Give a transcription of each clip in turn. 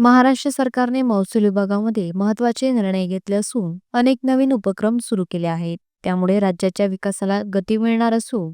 महाराष्ट्र सरकारने महसूल विभागामध्ये महत्त्वाचे निर्णय घेतले असून अनेक नवीन उपक्रम सुरू केले आहेत. त्यामुळे राज्याच्या विकासाला गती मिळणार असून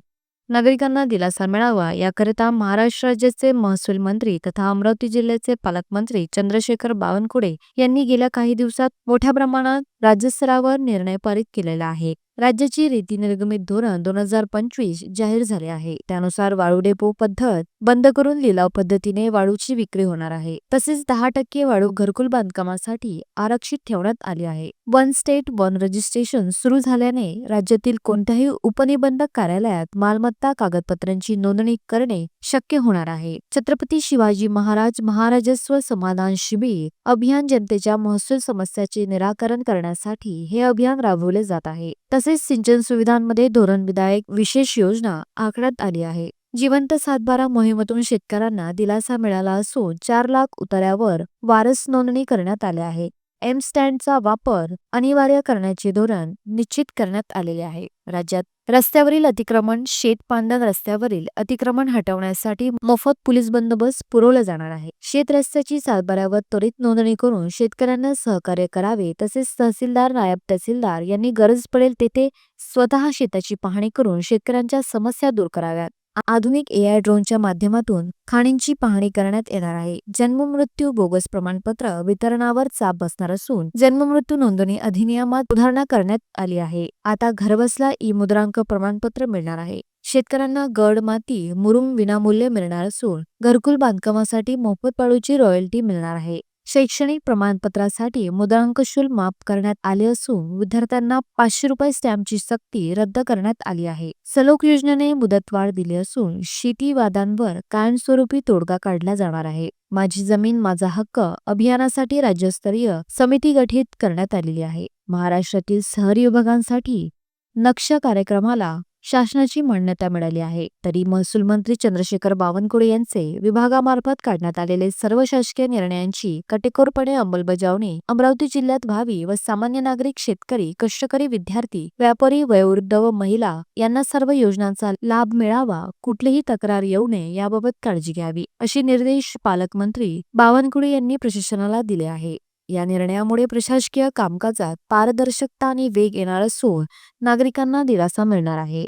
नागरिकांना दिलासा मिळावा याकरिता महाराष्ट्र राज्याचे महसूल मंत्री तथा अमरावती जिल्ह्याचे पालकमंत्री चंद्रशेखर बावनकुळे यांनी गेल्या काही दिवसात मोठ्या प्रमाणात राज्यस्तरावर निर्णय पारित केलेला आहे. राज्याची रीती निर्गमित धोरण 2025 जाहीर झाले आहे. त्यानुसार वाळू डेपो पद्धत बंद करून लिलाव पद्धतीने वाळूची विक्री होणार आहे. तसेच 10% वाळू घरकुल बांधकामासाठी आरक्षित ठेवण्यात आली आहे. वन स्टेट वन रजिस्ट्रेशन सुरू झाल्याने राज्यातील कोणत्याही उपनिबंधक कार्यालयात मालमत्ता कागदपत्रांची नोंदणी करणे शक्य होणार आहे. छत्रपती शिवाजी महाराज महाराजस्व समाधान शिबिर अभियान जनतेच्या महसूल समस्याचे निराकरण करण्यासाठी हे अभियान राबवले जात आहे. तसेच सिंचन सुविधांमध्ये धोरणविधायक विशेष योजना आखण्यात आली आहे. जिवंत सातबारा मोहिमेतून शेतकऱ्यांना दिलासा मिळाला असून 4 लाख उतार्यावर वारस नोंदणी करण्यात आल्या आहे. एम स्टँडचा वापर अनिवार्य करण्याचे धोरण निश्चित करण्यात आलेले आहे. राज्यात रस्त्यावरील अतिक्रमण शेत पांदन रस्त्यावरील अतिक्रमण हटवण्यासाठी मोफत पोलीस बंदोबस्त पुरवला जाणार आहे. शेत रस्त्याची सातबाऱ्यावर त्वरित नोंदणी करून शेतकऱ्यांना सहकार्य करावे. तसेच तहसीलदार नायब तहसीलदार यांनी गरज पडेल तेथे स्वतः शेताची पाहणी करून शेतकऱ्यांच्या समस्या दूर कराव्यात. आधुनिक AI ड्रोनच्या माध्यमातून खाणींची पाहणी करण्यात येणार आहे. जन्म मृत्यू बोगस प्रमाणपत्र वितरणावर चाप बसणार असून जन्म मृत्यू नोंदणी अधिनियमात सुधारणा करण्यात आली आहे. आता घरबसल्या ई-मुद्रांक प्रमाणपत्र मिळणार आहे. शेतकऱ्यांना गड माती मुरुम विनामूल्य मिळणार असून घरकुल बांधकामासाठी मोफत वाळूची रॉयल्टी मिळणार आहे. शैक्षणिक प्रमाणपत्रासाठी मुद्रांक शुल्क माफ करण्यात आले असून विद्यार्थ्यांना 500 रुपये स्टॅम्पची सक्ती रद्द करण्यात आली आहे. सलोख योजनेने मुदतवाढ दिली असून शेती वादांवर कायमस्वरूपी तोडगा काढला जाणार आहे. माझी जमीन माझा हक्क अभियानासाठी राज्यस्तरीय समिती गठीत करण्यात आलेली आहे. महाराष्ट्रातील शहरी विभागांसाठी नक्षा कार्यक्रमाला शासनाची मान्यता मिळाली आहे. तरी महसूल मंत्री चंद्रशेखर बावनकुळे यांचे विभागामार्फत काढण्यात आलेले सर्व शासकीय निर्णयांची काटेकोरपणे अंमलबजावणी अमरावती जिल्ह्यात व्हावी व सामान्य नागरिक, शेतकरी, कष्टकरी, विद्यार्थी, व्यापारी, वयोवृद्ध व महिला यांना सर्व योजनांचा लाभ मिळावा, कुठलीही तक्रार येऊ नये याबाबत काळजी घ्यावी, असे निर्देश पालकमंत्री बावनकुळे यांनी प्रशासनाला दिले आहे. या निर्णयामुळे प्रशासकीय कामकाजात पारदर्शकता आणि वेग येणार असून नागरिकांना दिलासा मिळणार आहे.